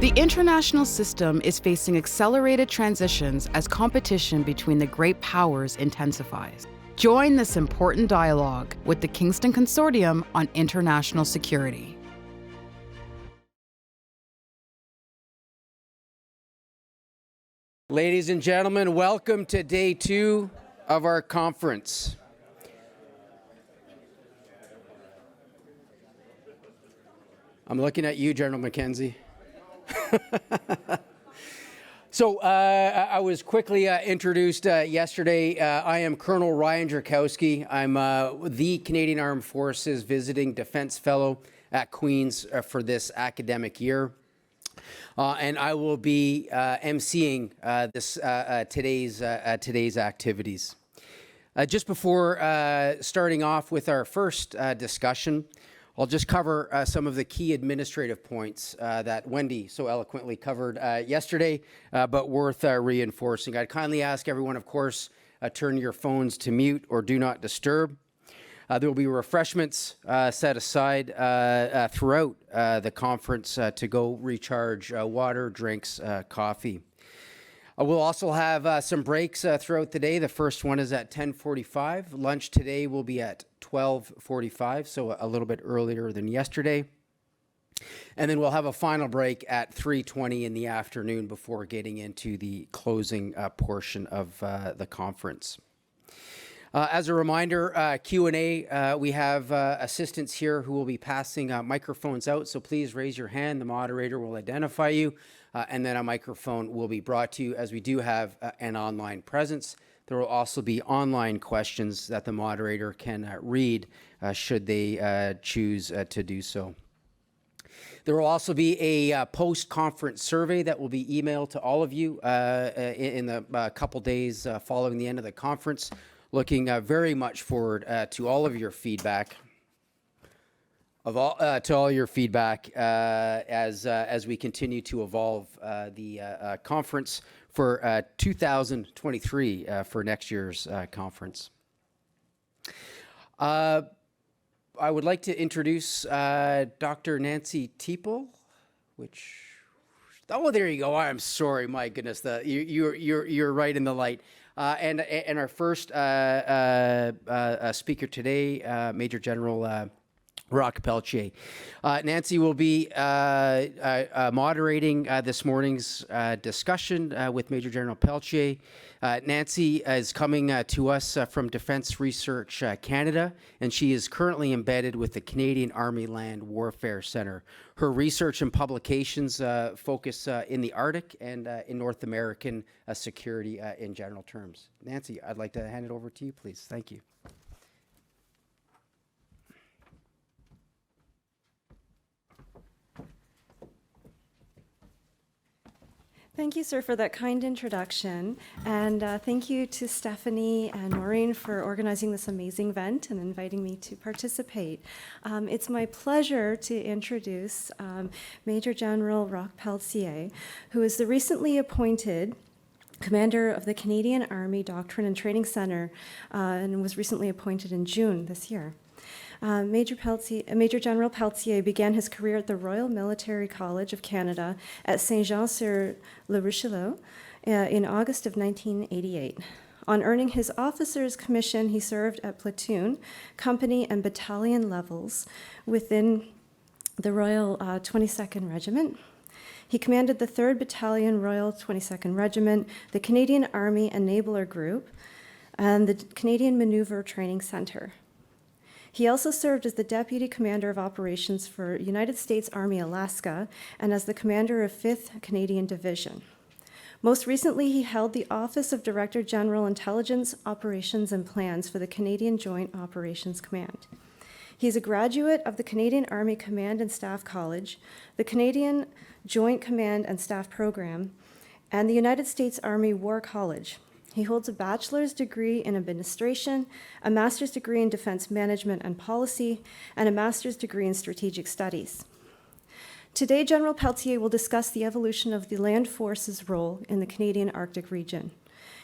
The international system is facing accelerated transitions as competition between the great powers intensifies. Join this important dialogue with the Kingston Consortium on International Security. Ladies and gentlemen, welcome to day 2 of our conference. I'm looking at you, General Mackenzie. So I was quickly introduced yesterday. I am Colonel Ryan Jurkowski. I'm the Canadian Armed Forces Visiting Defense Fellow at Queen's for this academic year. And I will be emceeing today's activities. Just before starting off with our first discussion, I'll just cover some of the key administrative points that Wendy so eloquently covered yesterday, but worth reinforcing. I'd kindly ask everyone, of course, turn your phones to mute or do not disturb. There will be refreshments set aside throughout the conference to go recharge water, drinks, coffee. We'll also have some breaks throughout the day. The first one is at 10:45. Lunch today will be at 12:45, so a little bit earlier than yesterday. And then we'll have a final break at 3:20 in the afternoon before getting into the closing portion of the conference. As a reminder, Q&A, we have assistants here who will be passing microphones out, so please raise your hand. The moderator will identify you, and then a microphone will be brought to you, as we do have an online presence. There will also be online questions that the moderator can read should they choose to do so. There will also be a post-conference survey that will be emailed to all of you in the couple days following the end of the conference. Looking very much forward to all of your feedback, as we continue to evolve the conference for 2023 for next year's conference. I would like to introduce Dr. Nancy Teeple, oh, there you go. I'm sorry, my goodness, you're right in the light. And our first speaker today, Major General Roch Pelletier. Nancy will be moderating this morning's discussion with Major General Pelletier. Nancy is coming to us from Defence Research Canada, and she is currently embedded with the Canadian Army Land Warfare Centre. Her research and publications focus in the Arctic and in North American security in general terms. Nancy, I'd like to hand it over to you, please. Thank you. Thank you, sir, for that kind introduction. And thank you to Stephanie and Maureen for organizing this amazing event and inviting me to participate. It's my pleasure to introduce Major General Roch Pelletier, who is the recently appointed Commander of the Canadian Army Doctrine and Training Centre and was recently appointed in June this year. Major General Pelletier began his career at the Royal Military College of Canada at Saint-Jean-sur-le-Richelieu in August of 1988. On earning his officer's commission, he served at platoon, company, and battalion levels within the Royal 22nd Regiment. He commanded the 3rd Battalion Royal 22nd Regiment, the Canadian Army Enabler Group, and the Canadian Maneuver Training Centre. He also served as the Deputy Commander of Operations for United States Army Alaska and as the Commander of 5th Canadian Division. Most recently, he held the Office of Director General Intelligence, Operations and Plans for the Canadian Joint Operations Command. He is a graduate of the Canadian Army Command and Staff College, the Canadian Joint Command and Staff Program, and the United States Army War College. He holds a bachelor's degree in administration, a master's degree in defense management and policy, and a master's degree in strategic studies. Today, General Pelletier will discuss the evolution of the land forces role in the Canadian Arctic region.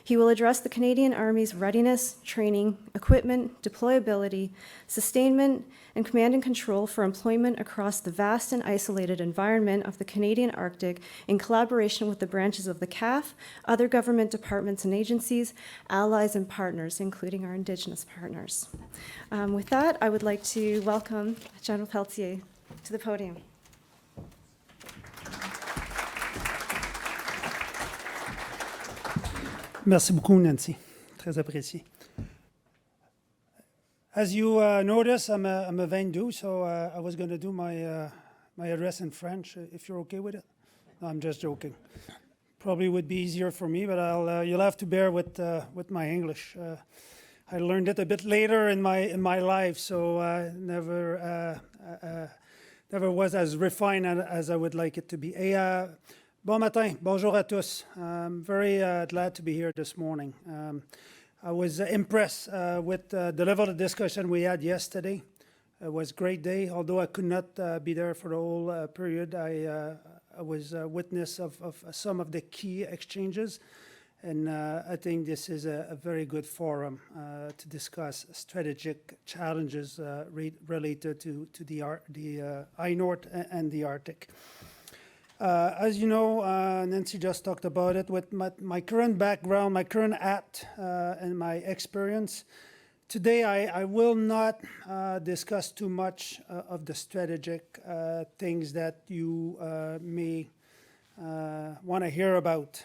He will address the Canadian Army's readiness, training, equipment, deployability, sustainment, and command and control for employment across the vast and isolated environment of the Canadian Arctic in collaboration with the branches of the CAF, other government departments and agencies, allies and partners, including our Indigenous partners. With that, I would like to welcome General Pelletier to the podium. Merci beaucoup, Nancy. Très apprécié. As you notice, I'm a Vendu, so I was going to do my address in French, if you're okay with it. No, I'm just joking. Probably would be easier for me, but you'll have to bear with my English. I learned it a bit later in my life, so never was as refined as I would like it to be. Bon matin, bonjour à tous. I'm very glad to be here this morning. I was impressed with the level of discussion we had yesterday. It was a great day, although I could not be there for the whole period. I was a witness of some of the key exchanges, and I think this is a very good forum to discuss strategic challenges related to the I-North and the Arctic. As you know, Nancy just talked about it, with my current background, my current hat, and my experience. Today, I will not discuss too much of the strategic things that you may want to hear about.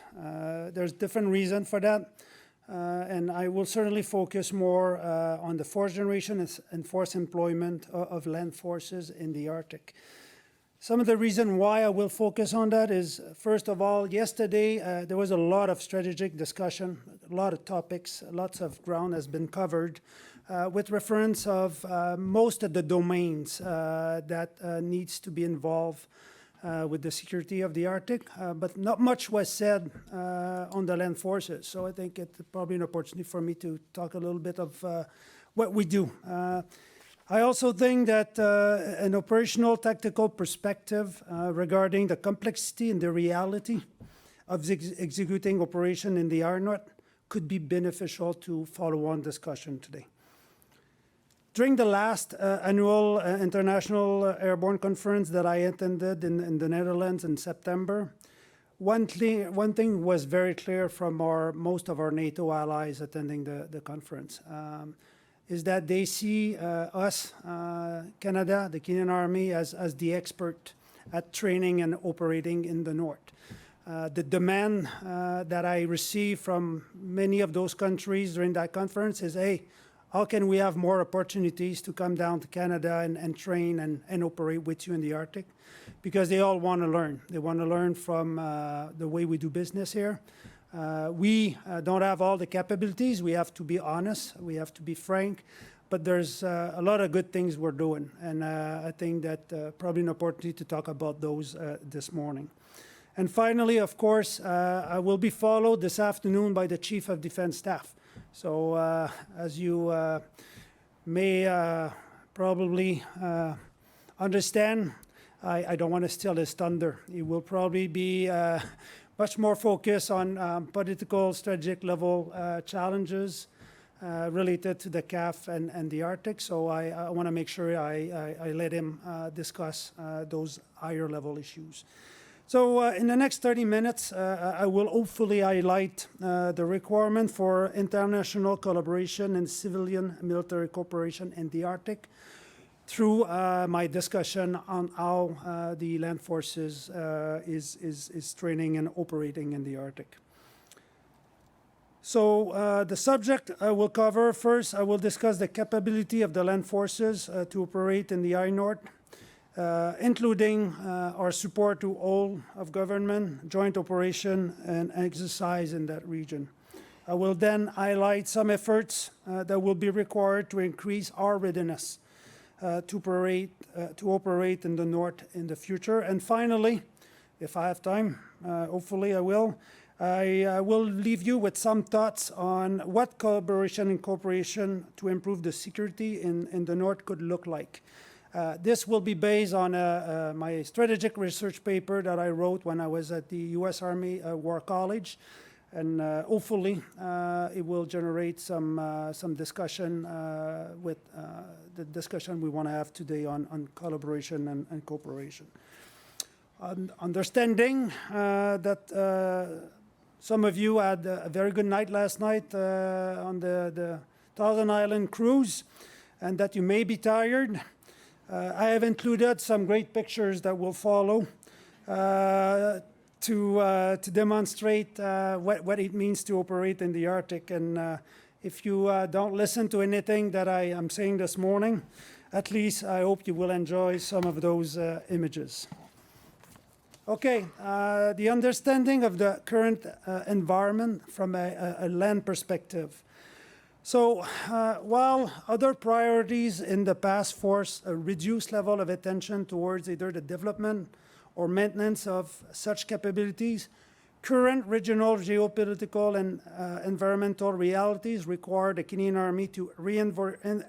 There's different reasons for that, and I will certainly focus more on the fourth generation and forced employment of land forces in the Arctic. Some of the reason why I will focus on that is, first of all, yesterday there was a lot of strategic discussion, a lot of topics, lots of ground has been covered with reference of most of the domains that needs to be involved with the security of the Arctic, but not much was said on the land forces. So I think it's probably an opportunity for me to talk a little bit of what we do. I also think that an operational tactical perspective regarding the complexity and the reality of executing operation in the I-North could be beneficial to follow-on discussion today. During the last annual International Airborne Conference that I attended in the Netherlands in September, one thing was very clear from most of our NATO allies attending the conference. Is that they see us, Canada, the Canadian Army, as the expert at training and operating in the North. The demand that I received from many of those countries during that conference is, hey, how can we have more opportunities to come down to Canada and train and operate with you in the Arctic? Because they all want to learn. They want to learn from the way we do business here. We don't have all the capabilities. We have to be honest. We have to be frank. But there's a lot of good things we're doing. And I think that probably an opportunity to talk about those this morning. And finally, of course, I will be followed this afternoon by the Chief of Defense Staff. So as you may probably understand, I don't want to steal his thunder. He will probably be much more focus on political, strategic level challenges related to the CAF and the Arctic. So I want to make sure I let him discuss those higher level issues. So in the next 30 minutes, I will hopefully highlight the requirement for international collaboration and civilian military cooperation in the Arctic through my discussion on how the land forces is training and operating in the Arctic. So the subject I will cover, first I will discuss the capability of the land forces to operate in the I-North, including our support to all of government, joint operation and exercise in that region. I will then highlight some efforts that will be required to increase our readiness to operate in the North in the future. And finally, if I have time, hopefully I will leave you with some thoughts on what collaboration and cooperation to improve the security in the North could look like. This will be based on my strategic research paper that I wrote when I was at the U.S. Army War College. And hopefully it will generate some discussion with the discussion we want to have today on collaboration and cooperation. Understanding that some of you had a very good night last night on the Thousand Island cruise, and that you may be tired. I have included some great pictures that will follow to demonstrate what it means to operate in the Arctic. And if you don't listen to anything that I am saying this morning, at least I hope you will enjoy some of those images. Okay, the understanding of the current environment from a land perspective. So while other priorities in the past forced a reduced level of attention towards either the development or maintenance of such capabilities, current regional geopolitical and environmental realities require the Canadian Army to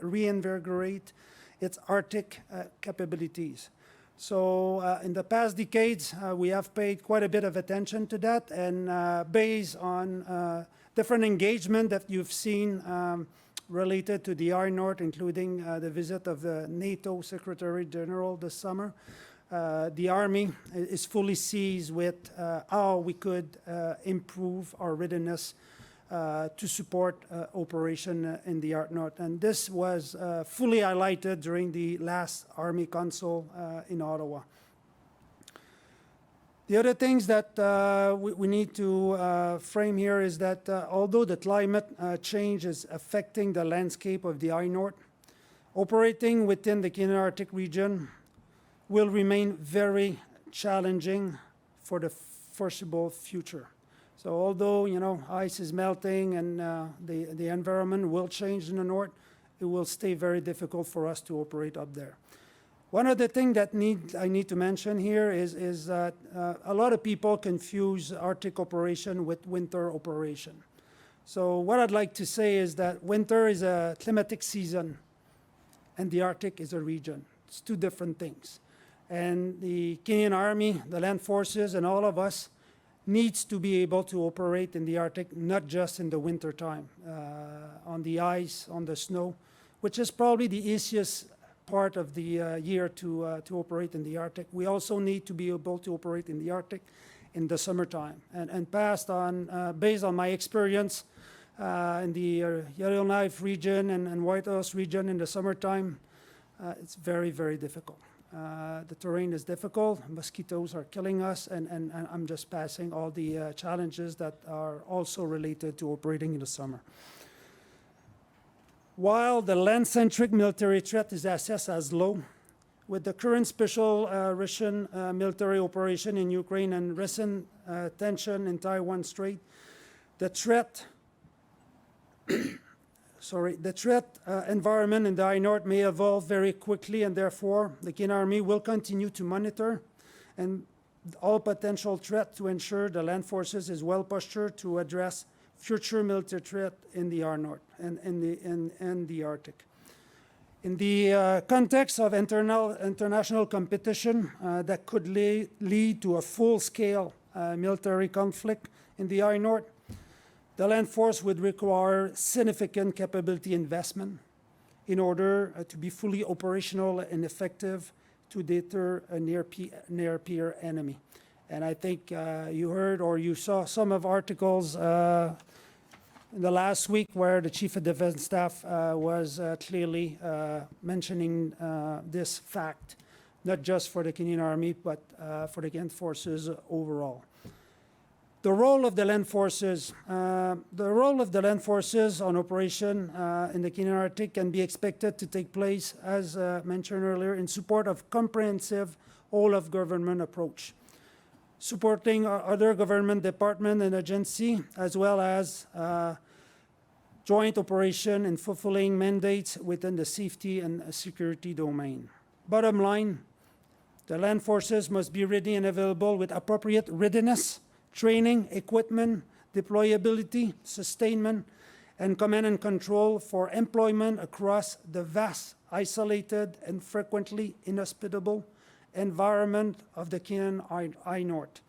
reinvigorate its Arctic capabilities. So in the past decades, we have paid quite a bit of attention to that, and based on different engagement that you've seen related to the I-North, including the visit of the NATO Secretary General this summer, the Army is fully seized with how we could improve our readiness to support operation in the Arctic. And this was fully highlighted during the last Army Council in Ottawa. The other things that we need to frame here is that although the climate change is affecting the landscape of the I-North, operating within the Canadian Arctic region will remain very challenging for the foreseeable future. So although, you know, ice is melting and the environment will change in the north, it will stay very difficult for us to operate up there. One of the things that I need to mention here is that a lot of people confuse Arctic operation with winter operation. So what I'd like to say is that winter is a climatic season and the Arctic is a region. It's two different things. And the Canadian Army, the land forces, and all of us needs to be able to operate in the Arctic, not just in the winter time, on the ice, on the snow, which is probably the easiest part of the year to operate in the Arctic. We also need to be able to operate in the Arctic in the summertime. And based on my experience in the Yellowknife region and Whitehouse region in the summertime, it's very, very difficult. The terrain is difficult, mosquitoes are killing us, and I'm just passing all the challenges that are also related to operating in the summer. While the land-centric military threat is assessed as low, with the current special Russian military operation in Ukraine and recent tension in Taiwan Strait, the threat environment in the I-North may evolve very quickly, and therefore the Canadian Army will continue to monitor and all potential threat to ensure the land forces is well postured to address future military threat in the I-North and in the Arctic. In the context of international competition that could lead to a full-scale military conflict in the I-North, the land force would require significant capability investment in order to be fully operational and effective to deter a near-peer enemy. And I think you heard or you saw some of articles in the last week where the Chief of Defense Staff was clearly mentioning this fact, not just for the Canadian Army, but for the Canadian Forces overall. The role of the land forces on operation in the Canadian Arctic can be expected to take place, as mentioned earlier, in support of comprehensive whole-of-government approach, supporting other government department and agency, as well as joint operation and fulfilling mandates within the safety and security domain. Bottom line, the land forces must be ready and available with appropriate readiness, training, equipment, deployability, sustainment, and command and control for employment across the vast, isolated, and frequently inhospitable environment of the Canadian I-North.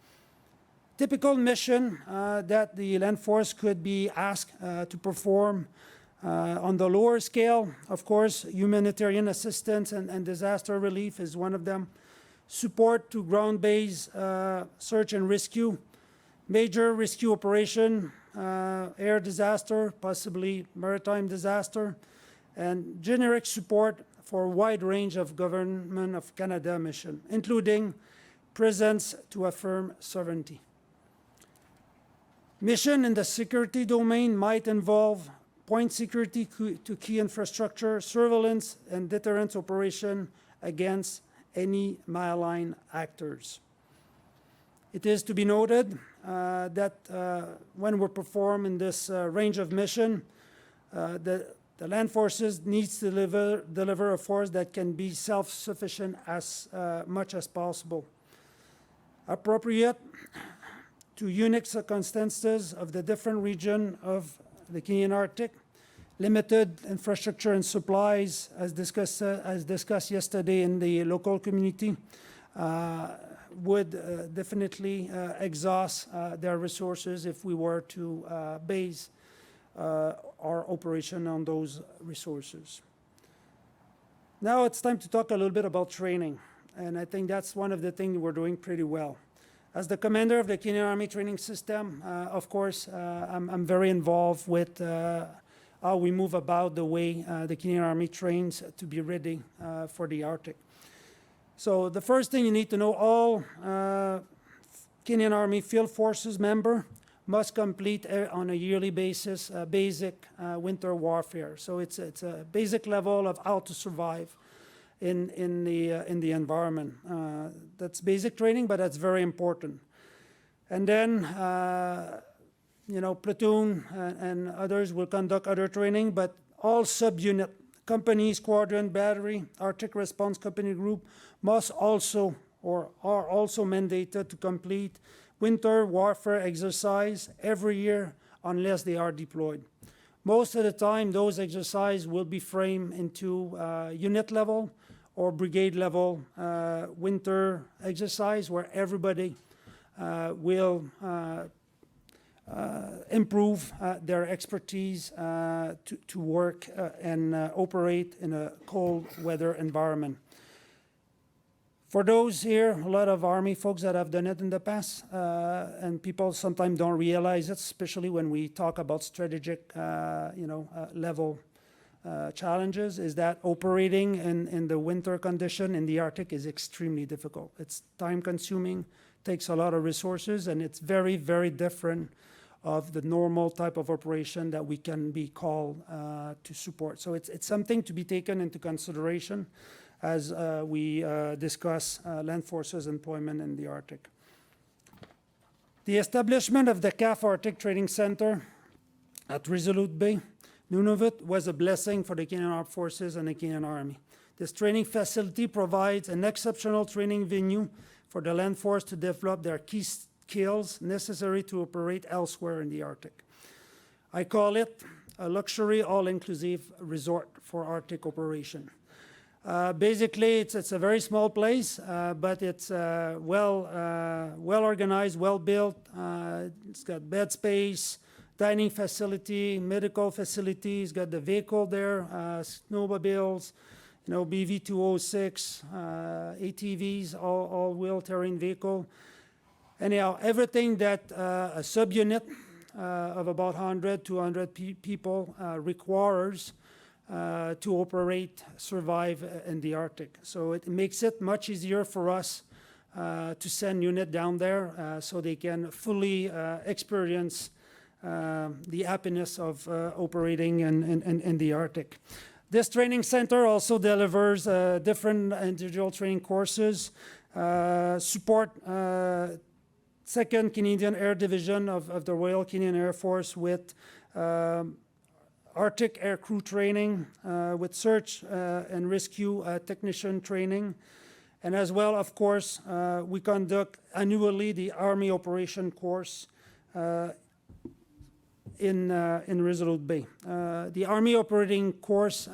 typical mission that the land force could be asked to perform on the lower scale, of course, humanitarian assistance and disaster relief is one of them. Support to ground-based search and rescue, major rescue operation, air disaster, possibly maritime disaster, and generic support for a wide range of Government of Canada mission, including presence to affirm sovereignty. Mission in the security domain might involve point security to key infrastructure, surveillance and deterrence operation against any malign actors. It is to be noted that when we're performing this range of mission, the land forces needs to deliver a force that can be self-sufficient as much as possible. Appropriate to unique circumstances of the different region of the Canadian Arctic, limited infrastructure and supplies, as discussed yesterday in the local community, would definitely exhaust their resources if we were to base our operation on those resources. Now it's time to talk a little bit about training, and I think that's one of the things we're doing pretty well. As the commander of the Canadian Army training system, of course, I'm very involved with how we move about the way the Canadian Army trains to be ready for the Arctic. So the first thing you need to know, all Canadian Army Field Forces member must complete on a yearly basis basic winter warfare. So it's a basic level of how to survive in the environment. That's basic training, but that's very important. And then, you know, platoon and others will conduct other training, but all subunit, company, squadron, battery, Arctic Response Company Group must also or are also mandated to complete winter warfare exercise every year unless they are deployed. Most of the time, those exercises will be framed into unit level or brigade level winter exercise where everybody will improve their expertise to work and operate in a cold weather environment. For those here, a lot of Army folks that have done it in the past, and people sometimes don't realize it, especially when we talk about strategic, level challenges, is that operating in the winter condition in the Arctic is extremely difficult. It's time-consuming, takes a lot of resources, and it's very, very different of the normal type of operation that we can be called to support. So it's something to be taken into consideration as we discuss land forces employment in the Arctic. The establishment of the CAF Arctic Training Center at Resolute Bay, Nunavut, was a blessing for the Canadian Armed Forces and the Canadian Army. This training facility provides an exceptional training venue for the land force to develop their key skills necessary to operate elsewhere in the Arctic. I call it a luxury all-inclusive resort for Arctic operation. Basically, it's a very small place, but it's well organized, well built. It's got bed space, dining facility, medical facilities. Got the vehicle there, snowmobiles, BV-206, ATVs, all-wheel terrain vehicle. Anyhow, everything that a subunit of about 100, 200 people requires to operate, survive in the Arctic. So it makes it much easier for us to send unit down there so they can fully experience the happiness of operating in the Arctic. This training center also delivers different individual training courses, support 2nd Canadian Air Division of the Royal Canadian Air Force with Arctic air crew training, with search and rescue technician training. And as well, of course, we conduct annually the Army Operation course in Resolute Bay. The Army Operating course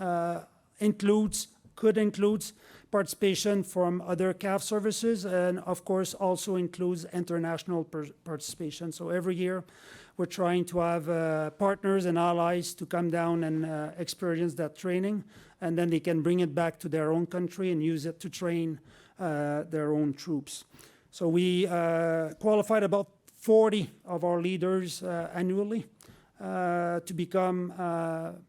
could include participation from other CAF services, and of course also includes international participation. So every year we're trying to have partners and allies to come down and experience that training, and then they can bring it back to their own country and use it to train their own troops. So we qualified about 40 of our leaders annually to become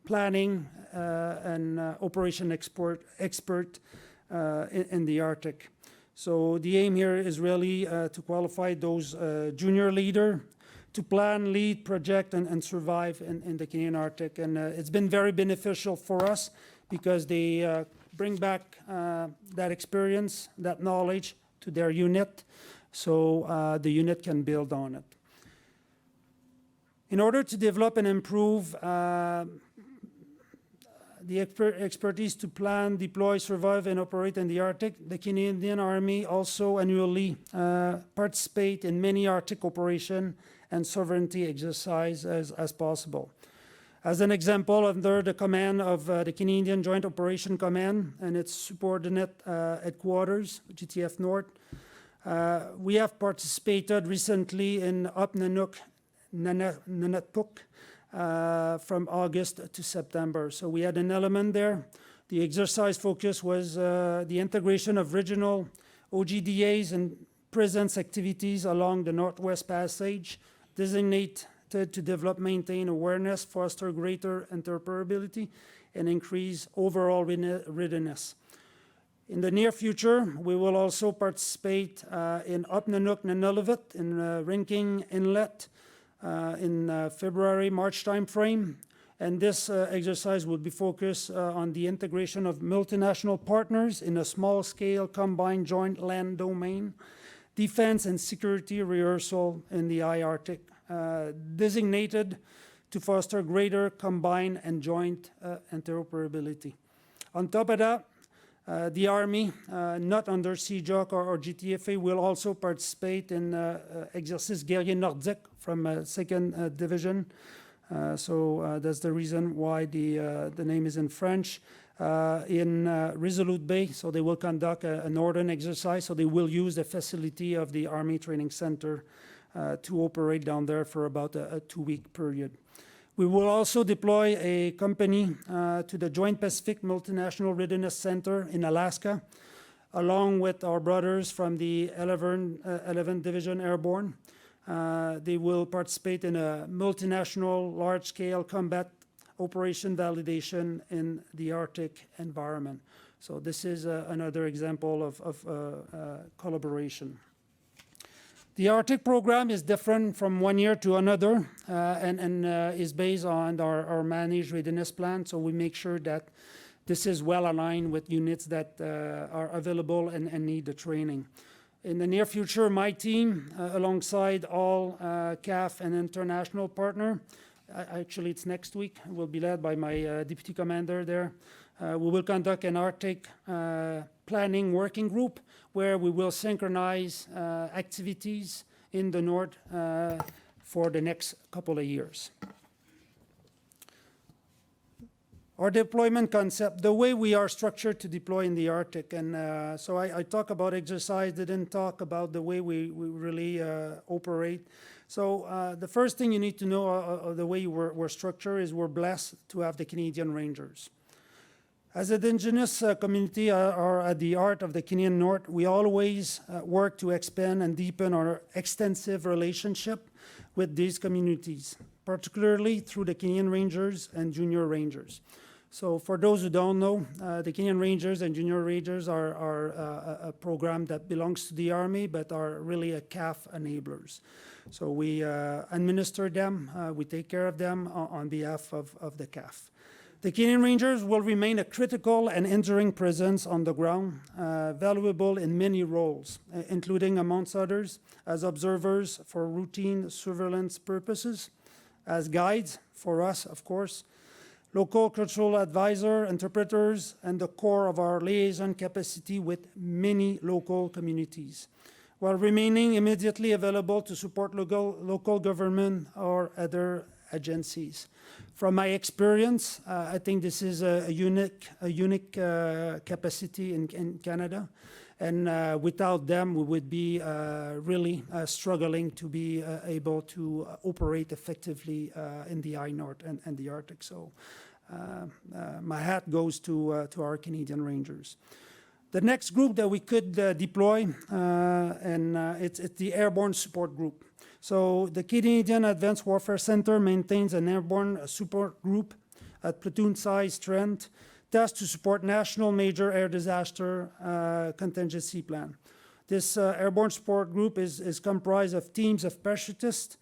planning and operation expert in the Arctic. So the aim here is really to qualify those junior leaders to plan, lead, project, and survive in the Canadian Arctic. And it's been very beneficial for us because they bring back that experience, that knowledge to their unit, so the unit can build on it. In order to develop and improve the expertise to plan, deploy, survive, and operate in the Arctic, the Canadian Army also annually participate in many Arctic operation and sovereignty exercise as possible. As an example, under the command of the Canadian Joint Operation Command and its subordinate headquarters, GTF North, we have participated recently in Upnanuk, Nanatpuk, from August to September. So we had an element there. The exercise focus was the integration of regional OGDAs and presence activities along the Northwest Passage, designated to develop, maintain awareness, foster greater interoperability, and increase overall readiness. In the near future, we will also participate in Upnanuk, Nunavut, in Rinking Inlet, in February-March timeframe, and this exercise will be focused on the integration of multinational partners in a small-scale combined joint land domain, defense and security rehearsal in the high Arctic, designated to foster greater combined and joint interoperability. On top of that, the Army, not under CJOC or GTFA, will also participate in Exercice Guerrier Nordique from 2nd Division. So that's the reason why the name is in French. In Resolute Bay, so they will conduct a northern exercise, so they will use the facility of the Army Training Center to operate down there for about a 2-week period. We will also deploy a company to the Joint Pacific Multinational Readiness Center in Alaska, along with our brothers from the 11th Division Airborne. They will participate in a multinational large-scale combat operation validation in the Arctic environment. So this is another example of collaboration. The Arctic program is different from one year to another and is based on our managed readiness plan. So we make sure that this is well aligned with units that are available and need the training. In the near future, my team, alongside all CAF and international partner, actually it's next week, will be led by my deputy commander there. We will conduct an Arctic planning working group where we will synchronize activities in the North for the next couple of years. Our deployment concept, the way we are structured to deploy in the Arctic, and so I talk about exercise, didn't talk about the way we really operate. So the first thing you need to know of the way we're structured is we're blessed to have the Canadian Rangers. As an Indigenous community or at the heart of the Canadian North, we always work to expand and deepen our extensive relationship with these communities, particularly through the Canadian Rangers and Junior Rangers. So for those who don't know, the Canadian Rangers and Junior Rangers are a program that belongs to the Army, but are really a CAF enablers. So we administer them, we take care of them on behalf of the CAF. The Canadian Rangers will remain a critical and enduring presence on the ground, valuable in many roles, including, amongst others, as observers for routine surveillance purposes, as guides for us, of course, local cultural advisor, interpreters, and the core of our liaison capacity with many local communities, while remaining immediately available to support local government or other agencies. From my experience, I think this is a unique capacity in Canada. And without them, we would be really struggling to be able to operate effectively in the high north and the Arctic. So my hat goes to our Canadian Rangers. The next group that we could deploy, it's the Airborne Support Group. So the Canadian Advanced Warfare Center maintains an airborne support group at platoon-size strength, tasked to support national major air disaster contingency plan. This airborne support group is comprised of teams of parachutists,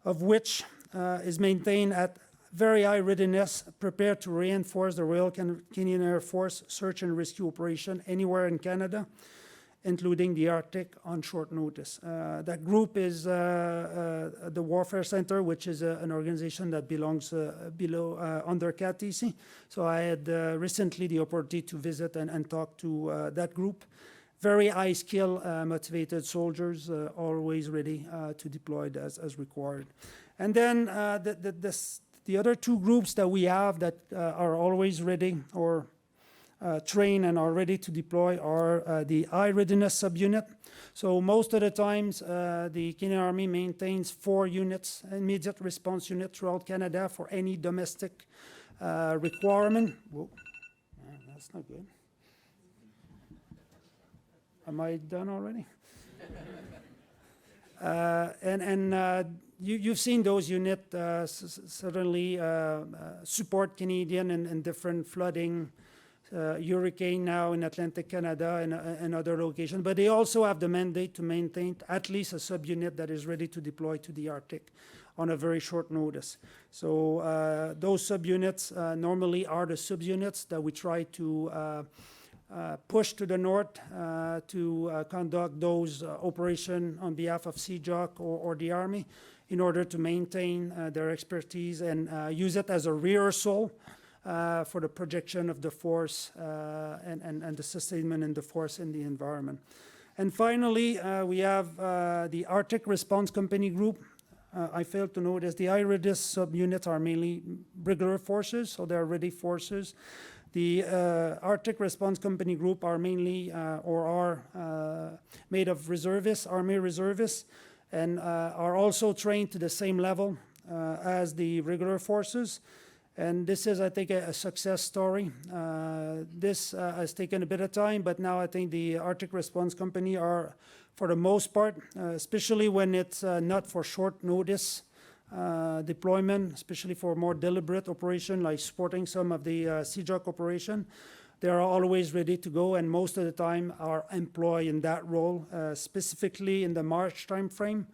of which is maintained at very high readiness, prepared to reinforce the Royal Canadian Air Force search and rescue operation anywhere in Canada, including the Arctic, on short notice. That group is the Warfare Center, which is an organization that belongs under CADTC. So I had recently the opportunity to visit and talk to that group. Very high skill, motivated soldiers, always ready to deploy as required. And then the other two groups that we have that are always ready or trained and are ready to deploy are the high readiness subunit. So most of the times, the Canadian Army maintains 4 units, immediate response unit throughout Canada for any domestic requirement. Whoa, that's not good. Am I done already? You've seen those units certainly support Canadian and different flooding, hurricane now in Atlantic Canada and other locations, but they also have the mandate to maintain at least a subunit that is ready to deploy to the Arctic on a very short notice. So those subunits normally are the subunits that we try to push to the north to conduct those operations on behalf of CJOC or the Army in order to maintain their expertise and use it as a rehearsal for the projection of the force and the sustainment in the force in the environment. And finally, we have the Arctic Response Company Group. I failed to notice the IRIDIS subunits are mainly regular forces, so they're ready forces. The Arctic Response Company Group are mainly or are made of reservists, Army reservists, and are also trained to the same level as the regular forces. And this is, I think, a success story. This has taken a bit of time, but now I think the Arctic Response Company are, for the most part, especially when it's not for short notice deployment, especially for more deliberate operation, like supporting some of the CJOC operation, they are always ready to go, and most of the time are employed in that role, specifically in the March timeframe,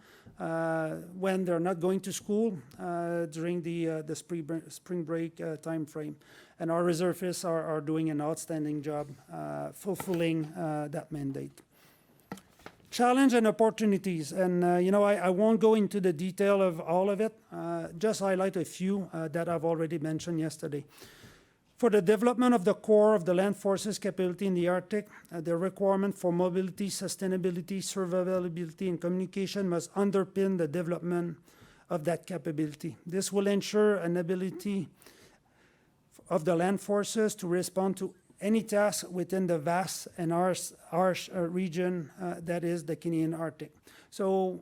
when they're not going to school during the spring break time frame. And our reservists are doing an outstanding job fulfilling that mandate. Challenge and opportunities, and I won't go into the detail of all of it, just highlight a few that I've already mentioned yesterday. For the development of the core of the land forces capability in the Arctic, the requirement for mobility, sustainability, survivability, and communication must underpin the development of that capability. This will ensure an ability of the land forces to respond to any task within the vast and harsh region that is the Canadian Arctic. So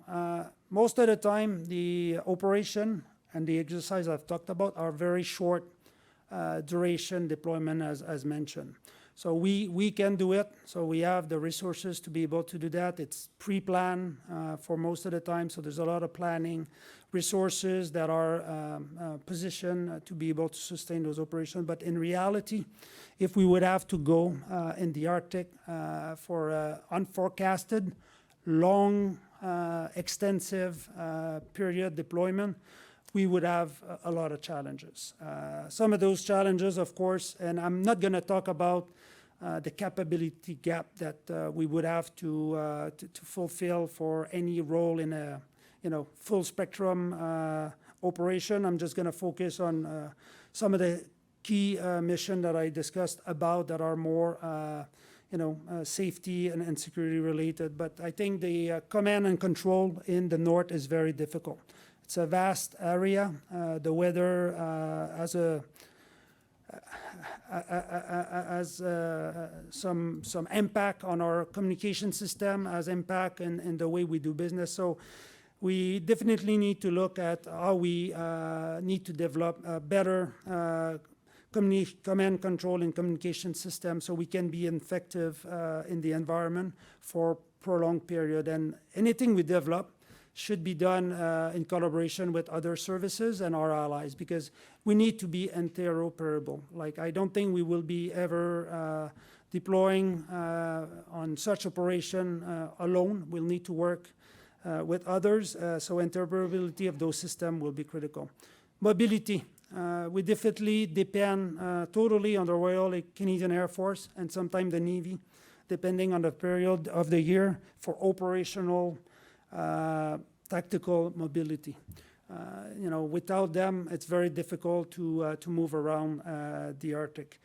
most of the time, the operation and the exercise I've talked about are very short duration deployment as mentioned. So we can do it. So we have the resources to be able to do that. It's pre-planned for most of the time. So there's a lot of planning resources that are positioned to be able to sustain those operations. But in reality, if we would have to go in the Arctic for unforecasted, long, extensive period deployment, we would have a lot of challenges. Some of those challenges, of course, and I'm not going to talk about the capability gap that we would have to fulfill for any role in a full spectrum operation. I'm just going to focus on some of the key missions that I discussed about that are more safety and security related. But I think the command and control in the north is very difficult. It's a vast area. The weather has some impact on our communication system, has impact in the way we do business. So we definitely need to look at how we need to develop a better command control and communication system so we can be effective in the environment for prolonged period. And anything we develop should be done in collaboration with other services and our allies, because we need to be interoperable. Like, I don't think we will be ever deploying on such operation alone. We'll need to work with others, so interoperability of those systems will be critical. Mobility. We definitely depend totally on the Royal Canadian Air Force and sometimes the Navy, depending on the period of the year, for operational tactical mobility. Without them, it's very difficult to move around the Arctic.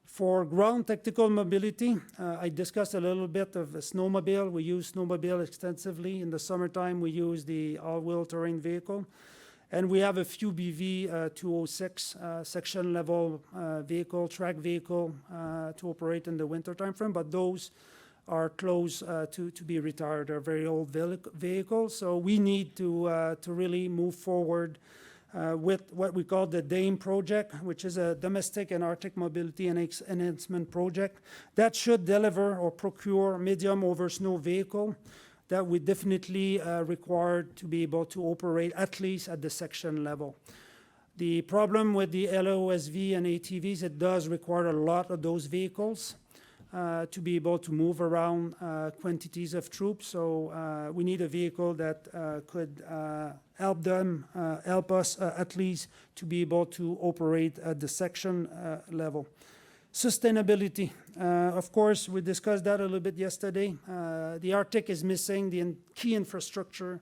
For ground tactical mobility, I discussed a little bit of a snowmobile. We use snowmobile extensively. In the summertime, we use the all-wheel terrain vehicle. And we have a few BV 206 section level vehicle, track vehicle to operate in the winter time frame, but those are close to be retired. They're very old vehicles, so we need to really move forward with what we call the DAME project, which is a domestic and Arctic mobility enhancement project that should deliver or procure medium over snow vehicle that we definitely require to be able to operate at least at the section level. The problem with the LOSV and ATVs, it does require a lot of those vehicles to be able to move around quantities of troops. So we need a vehicle that could help us at least to be able to operate at the section level. Sustainability. Of course, we discussed that a little bit yesterday. The Arctic is missing the key infrastructure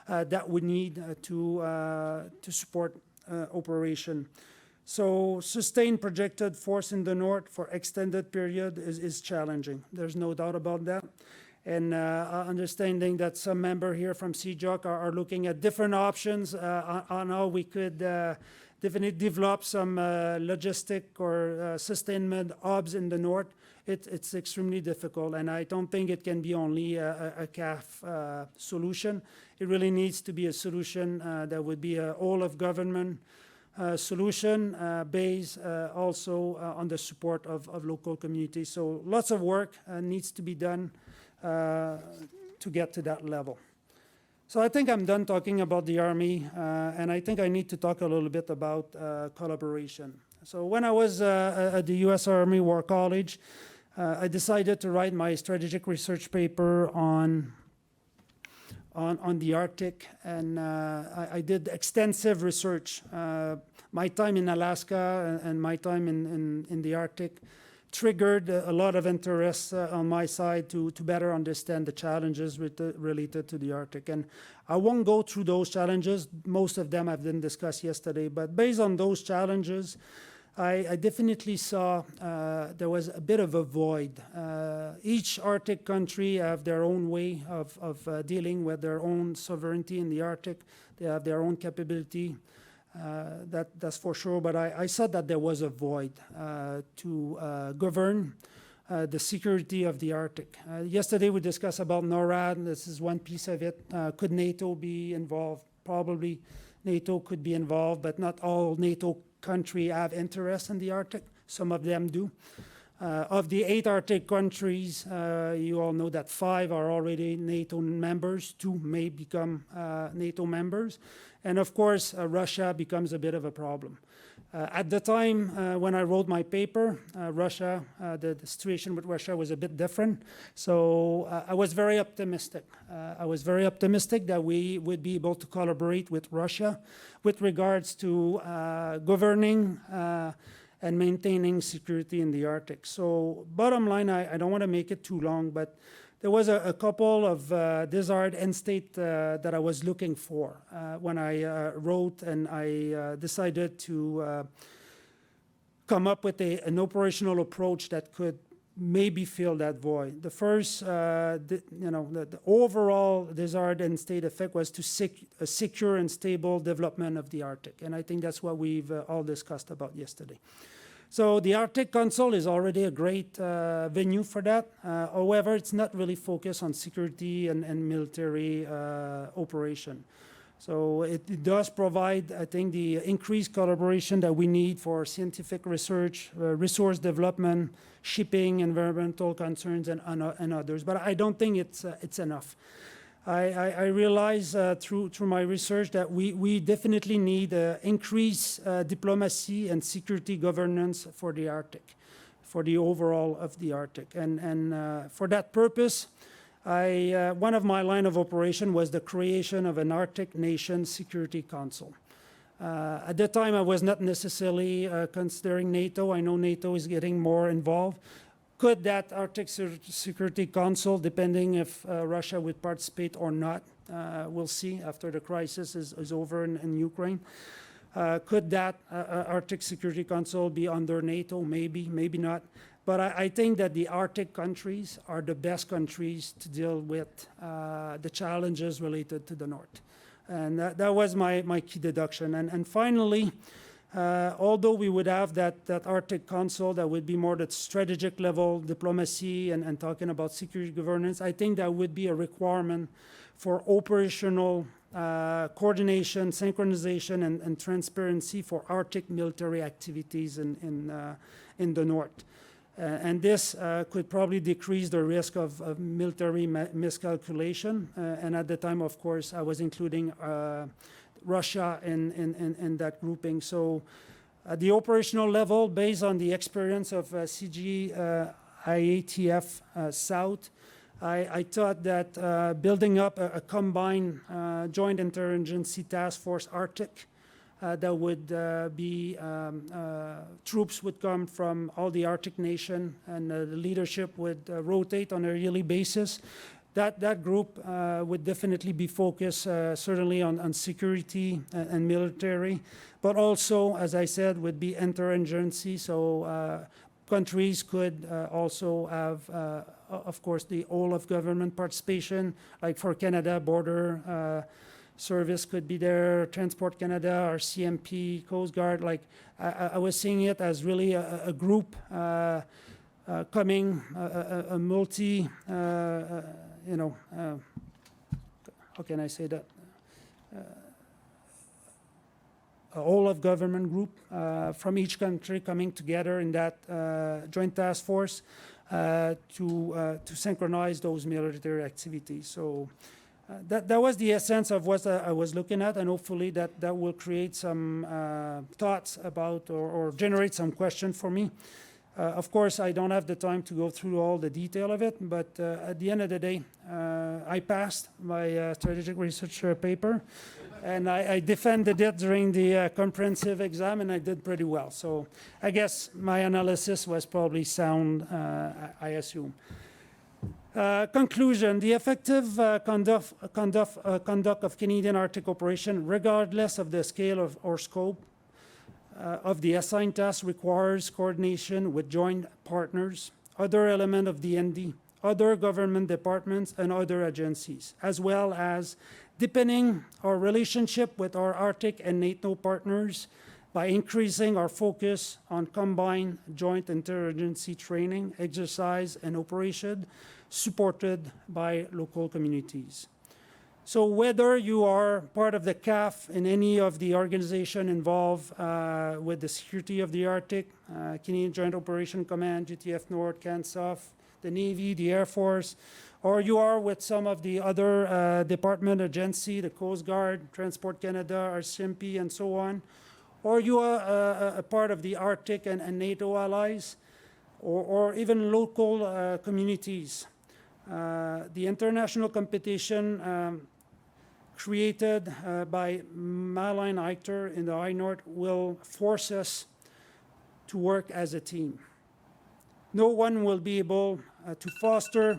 that we need to support operation. So sustained projected force in the north for extended period is challenging. There's no doubt about that. And understanding that some member here from CJOC are looking at different options on how we could definitely develop some logistic or sustainment hubs in the north. It's extremely difficult, and I don't think it can be only a CAF solution. It really needs to be a solution that would be a whole of government solution based also on the support of local communities. So lots of work needs to be done to get to that level. So I think I'm done talking about the Army, and I think I need to talk a little bit about collaboration. So when I was at the U.S. Army War College, I decided to write my strategic research paper on the Arctic, and I did extensive research. My time in Alaska and my time in the Arctic triggered a lot of interest on my side to better understand the challenges related to the Arctic. And I won't go through those challenges. Most of them have been discussed yesterday. But based on those challenges, I definitely saw there was a bit of a void. Each Arctic country have their own way of dealing with their own sovereignty in the Arctic. They have their own capability. That's for sure, but I saw that there was a void to govern the security of the Arctic. Yesterday we discussed about NORAD. This is one piece of it. Could NATO be involved? Probably NATO could be involved, but not all NATO countries have interest in the Arctic. Some of them do. Of the 8 Arctic countries, you all know that 5 are already NATO members. 2 may become NATO members. And of course, Russia becomes a bit of a problem. At the time when I wrote my paper, Russia, the situation with Russia was a bit different. So I was very optimistic. I was very optimistic that we would be able to collaborate with Russia with regards to governing and maintaining security in the Arctic. So bottom line, I don't want to make it too long, but there was a couple of desired end state that I was looking for when I wrote, and I decided to come up with an operational approach that could maybe fill that void. The first, the overall desired end state effect was to secure and stable development of the Arctic. And I think that's what we've all discussed about yesterday. So the Arctic Council is already a great venue for that. However, it's not really focused on security and military operation. So it does provide, I think, the increased collaboration that we need for scientific research, resource development, shipping, environmental concerns, and others. But I don't think it's enough. I realize through my research that we definitely need increased diplomacy and security governance for the Arctic, for the overall of the Arctic. And for that purpose, one of my line of operation was the creation of an Arctic Nation Security Council. At that time, I was not necessarily considering NATO. I know NATO is getting more involved. Could that Arctic Security Council, depending if Russia would participate or not, we'll see after the crisis is over in Ukraine. Could that Arctic Security Council be under NATO? Maybe, maybe not. But I think that the Arctic countries are the best countries to deal with the challenges related to the North. And that was my key deduction. And finally, although we would have that Arctic Council that would be more at strategic level diplomacy and talking about security governance, I think that would be a requirement for operational coordination, synchronization, and transparency for Arctic military activities in the North. And this could probably decrease the risk of military miscalculation. And at the time, of course, I was including Russia in that grouping. So at the operational level, based on the experience of CG IATF South, I thought that building up a combined joint interagency task force Arctic that would be troops would come from all the Arctic nation, and the leadership would rotate on a yearly basis. That group would definitely be focused certainly on security and military, but also, as I said, would be interagency. So countries could also have, of course, the whole of government participation, like for Canada, border service could be there, Transport Canada, or CMP, Coast Guard. Like I was seeing it as really a group coming, a multi, how can I say that? A whole of government group from each country coming together in that joint task force to synchronize those military activities. So that was the essence of what I was looking at, and hopefully that will create some thoughts about or generate some question for me. Of course, I don't have the time to go through all the detail of it, but at the end of the day, I passed my strategic research paper, and I defended it during the comprehensive exam, and I did pretty well. So I guess my analysis was probably sound, I assume. Conclusion, the effective conduct of Canadian Arctic operation, regardless of the scale or scope of the assigned task, requires coordination with joint partners, other elements of the ND, other government departments, and other agencies, as well as deepening our relationship with our Arctic and NATO partners by increasing our focus on combined joint interagency training, exercise, and operation supported by local communities. So whether you are part of the CAF in any of the organization involved with the security of the Arctic, Canadian Joint Operation Command, GTF North, CANSOF, the Navy, the Air Force, or you are with some of the other department agency, the Coast Guard, Transport Canada, RCMP, and so on, or you are a part of the Arctic and NATO allies, or even local communities. The international competition created by Maline Actor in the High North will force us to work as a team. No one will be able to foster,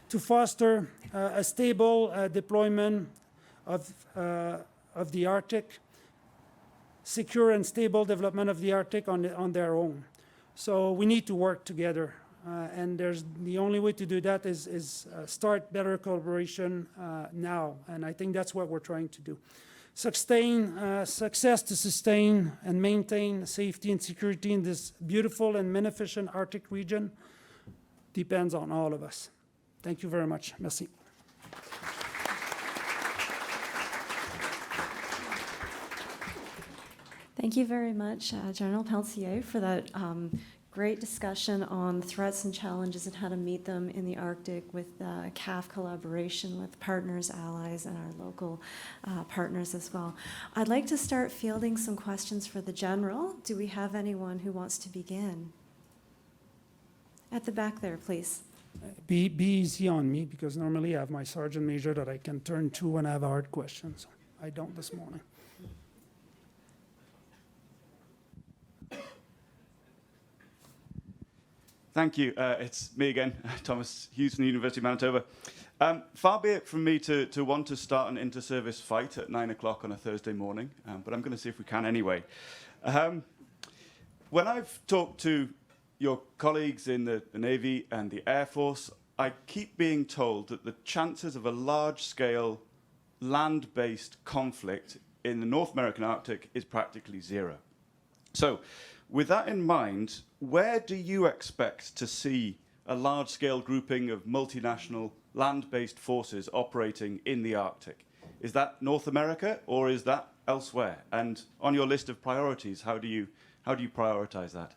to foster a stable deployment of the Arctic, secure and stable development of the Arctic on their own. So we need to work together. And the only way to do that is start better collaboration now. And I think that's what we're trying to do. Success to sustain and maintain safety and security in this beautiful and beneficent Arctic region depends on all of us. Thank you very much. Merci. Thank you very much, General Pelletier, for that great discussion on threats and challenges and how to meet them in the Arctic with CAF collaboration with partners, allies, and our local partners as well. I'd like to start fielding some questions for the General. Do we have anyone who wants to begin? At the back there, please. Be easy on me, because normally I have my Sergeant Major that I can turn to when I have hard questions. I don't this morning. Thank you. It's me again, Thomas Hughes from the University of Manitoba. Far be it from me to want to start an inter-service fight at 9 o'clock on a Thursday morning, but I'm going to see if we can anyway. When I've talked to your colleagues in the Navy and the Air Force, I keep being told that the chances of a large-scale land-based conflict in the North American Arctic is practically zero. So, with that in mind, where do you expect to see a large-scale grouping of multinational land-based forces operating in the Arctic? Is that North America or is that elsewhere? And on your list of priorities, how do you prioritize that?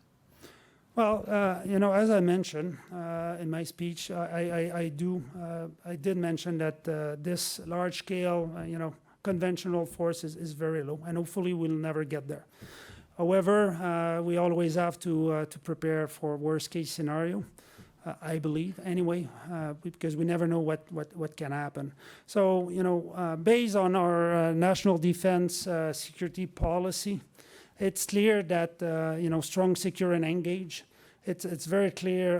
Well, as I mentioned in my speech, I did mention that this large-scale, conventional force is very low, and hopefully we'll never get there. However, we always have to prepare for worst-case scenario, I believe, anyway, because we never know what can happen. So, based on our national defense security policy, it's clear that, strong, secure, and engage. It's very clear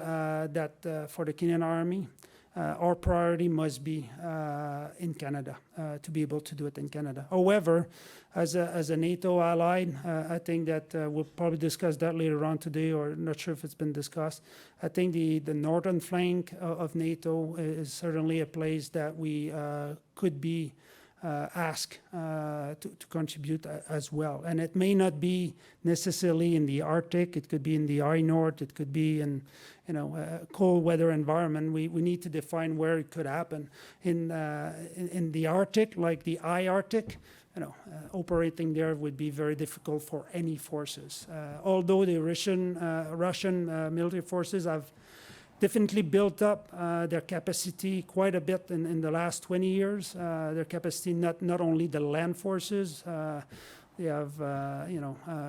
that for the Canadian Army, our priority must be in Canada, to be able to do it in Canada. However, as a NATO ally, I think that we'll probably discuss that later on today, or not sure if it's been discussed. I think the northern flank of NATO is certainly a place that we could be asked to contribute as well. And it may not be necessarily in the Arctic, it could be in the high north, it could be in a cold weather environment. We need to define where it could happen. In the Arctic, like the high Arctic, operating there would be very difficult for any forces. Although the Russian military forces have definitely built up their capacity quite a bit in the last 20 years. Their capacity, not only the land forces, they have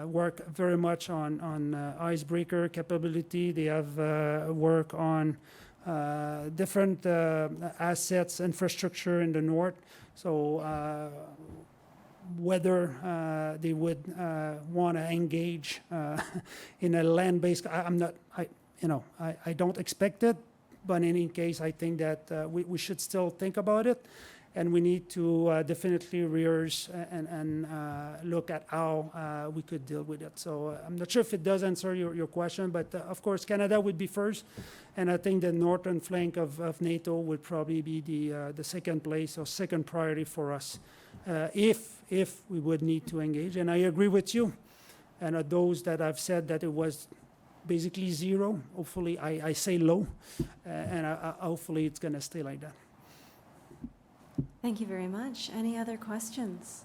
worked very much on icebreaker capability. They have work on different assets, infrastructure in the north. So whether they would want to engage in a land-based, I don't expect it, but in any case, I think that we should still think about it, and we need to definitely rehearse and look at how we could deal with it. So I'm not sure if it does answer your question, but of course, Canada would be first, and I think the northern flank of NATO would probably be the second place or second priority for us if we would need to engage. And I agree with you, and those that I've said that it was basically zero. Hopefully, I say low, and hopefully it's going to stay like that. Thank you very much. Any other questions?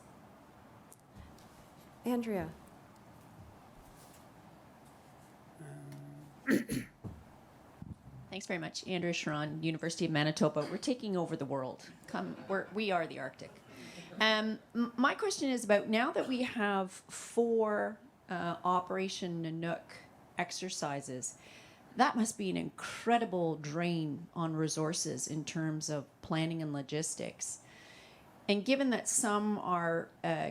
Andrea. Thanks very much. Andrea Sharon, University of Manitoba. We're taking over the world. We are the Arctic. My question is about, now that we have 4 Operation Nanook exercises, that must be an incredible drain on resources in terms of planning and logistics. And given that some are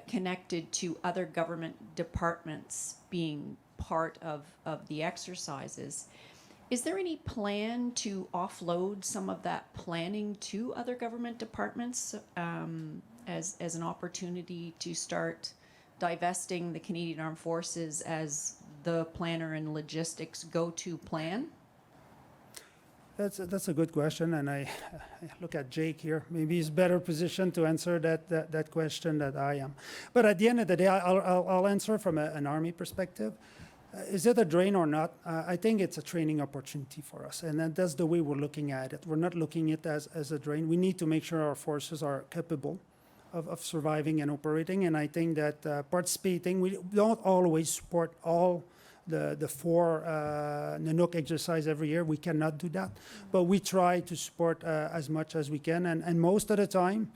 connected to other government departments being part of the exercises, is there any plan to offload some of that planning to other government departments as an opportunity to start divesting the Canadian Armed Forces as the planner and logistics go-to plan? That's a good question, and I look at Jake here. Maybe he's better positioned to answer that question than I am. But at the end of the day, I'll answer from an Army perspective. Is it a drain or not? I think it's a training opportunity for us, and that's the way we're looking at it. We're not looking at it as a drain. We need to make sure our forces are capable of surviving and operating, and I think that participating, we don't always support all the 4 Nanook exercise every year. We cannot do that, but we try to support as much as we can, and most of the time,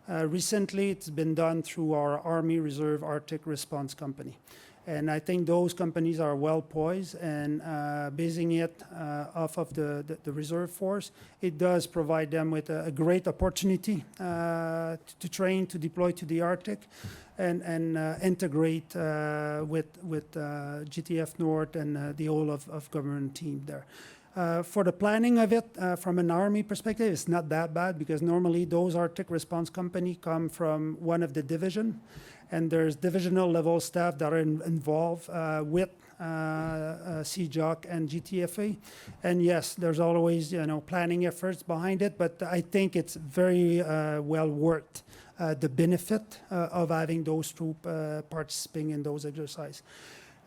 recently it's been done through our Army Reserve Arctic Response Company. And I think those companies are well poised, and basing it off of the reserve force, it does provide them with a great opportunity to train, to deploy to the Arctic, and integrate with GTF North and the whole of government team there. For the planning of it, from an Army perspective, it's not that bad, because normally those Arctic Response Company come from one of the division, and there's divisional level staff that are involved with CJOC and GTFA. And yes, there's always planning efforts behind it, but I think it's very well worth the benefit of having those troops participating in those exercises.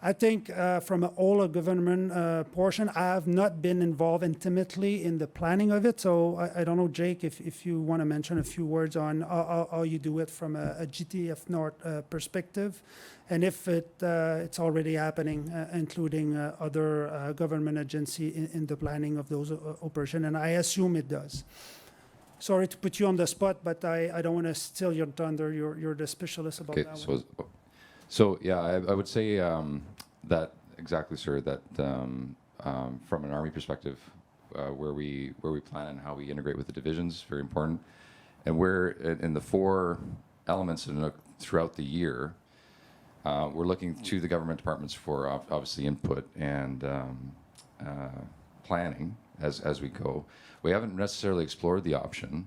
I think from an all of government portion, I have not been involved intimately in the planning of it. So I don't know, Jake, if you want to mention a few words on how you do it from a GTF North perspective, and if it's already happening, including other government agency in the planning of those operations, and I assume it does. Sorry to put you on the spot, but I don't want to steal your thunder. You're the specialist about that one. So yeah, I would say that exactly, sir. That from an Army perspective, where we plan and how we integrate with the divisions, very important. And we're in the 4 elements throughout the year. We're looking to the government departments for obviously input and planning as we go. We haven't necessarily explored the option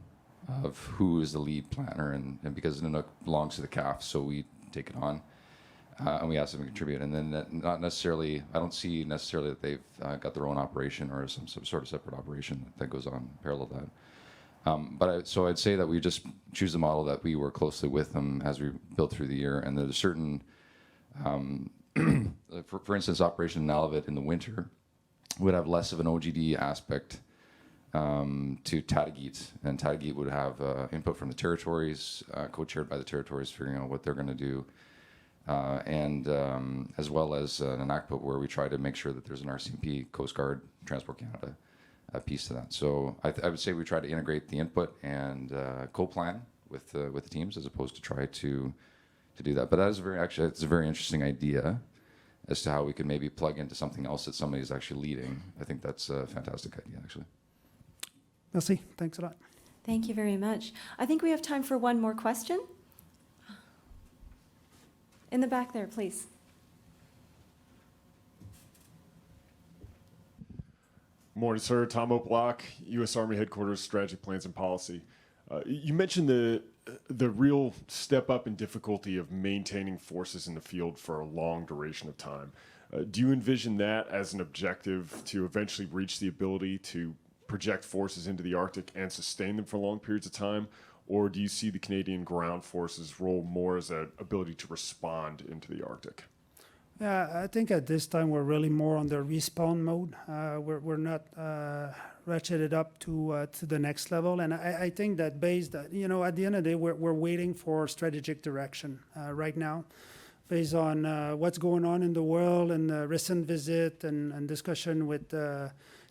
of who is the lead planner, and because Nanook belongs to the CAF, so we take it on. And we ask them to contribute, and then not necessarily. I don't see necessarily that they've got their own operation or some sort of separate operation that goes on parallel to that. So I'd say that we just choose the model that we work closely with them as we build through the year, and there's certain, for instance, Operation Nalavat in the winter would have less of an OGD aspect to Tatageet, and Tatageet would have input from the territories, co-chaired by the territories, figuring out what they're going to do. And as well as an ACPA, where we try to make sure that there's an RCMP, Coast Guard, Transport Canada piece to that. So I would say we try to integrate the input and co-plan with the teams, as opposed to try to do that. But that is it's a very interesting idea as to how we could maybe plug into something else that somebody is actually leading. I think that's a fantastic idea, actually. Merci. Thanks a lot. Thank you very much. I think we have time for one more question. In the back there, please. Morning, sir. Tom Oplock, U.S. Army Headquarters, Strategy, Plans, and Policy. You mentioned the real step up in difficulty of maintaining forces in the field for a long duration of time. Do you envision that as an objective to eventually reach the ability to project forces into the Arctic and sustain them for long periods of time? Or do you see the Canadian ground forces role more as an ability to respond into the Arctic? Yeah, I think at this time we're really more on the respawn mode. We're not ratcheted up to the next level, and I think that based, at the end of the day, we're waiting for strategic direction right now, based on what's going on in the world and the recent visit and discussion with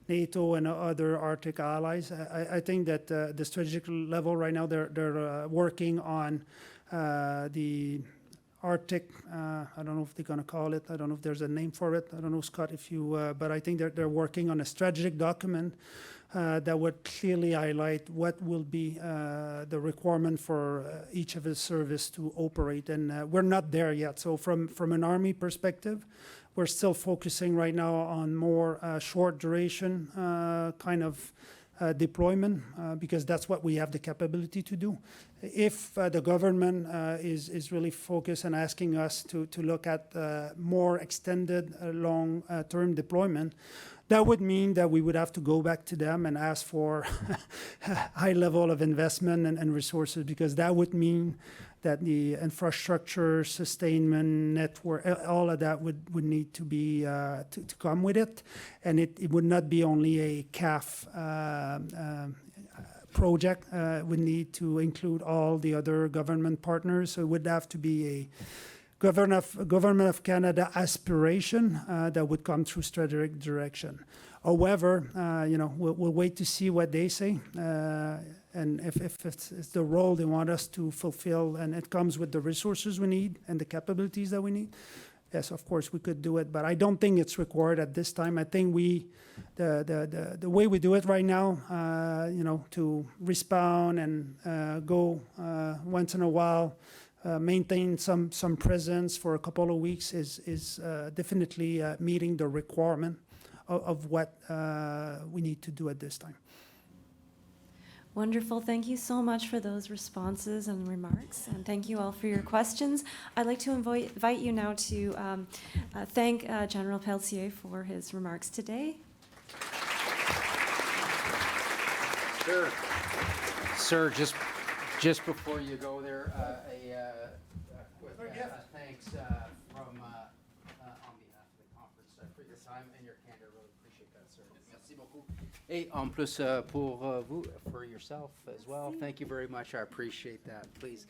NATO and other Arctic allies. I think that the strategic level right now, they're working on the Arctic, I don't know if they're going to call it, I don't know if there's a name for it, I don't know, Scott, if you, but I think they're working on a strategic document that would clearly highlight what will be the requirement for each of the service to operate, and we're not there yet. So from an Army perspective, we're still focusing right now on more short duration kind of deployment because that's what we have the capability to do. If the government is really focused on asking us to look at more extended long-term deployment, that would mean that we would have to go back to them and ask for high level of investment and resources, because that would mean that the infrastructure, sustainment, network, all of that would need to be to come with it. And it would not be only a CAF project, would need to include all the other government partners. So it would have to be a Government of Canada aspiration that would come through strategic direction. However, we'll wait to see what they say, and if it's the role they want us to fulfill, and it comes with the resources we need and the capabilities that we need. Yes, of course we could do it, but I don't think it's required at this time. I think the way we do it right now, to respond and go once in a while. Maintain some presence for a couple of weeks is definitely meeting the requirement of what we need to do at this time. Wonderful. Thank you so much for those responses and remarks, and thank you all for your questions. I'd like to invite you now to thank General Pelletier for his remarks today. Sir, just before you go there, a quick thanks from on behalf of the conference for your time and your candor. Really appreciate that, sir. Merci beaucoup. Et en plus pour vous, for yourself as well. Thank you very much. I appreciate that. Please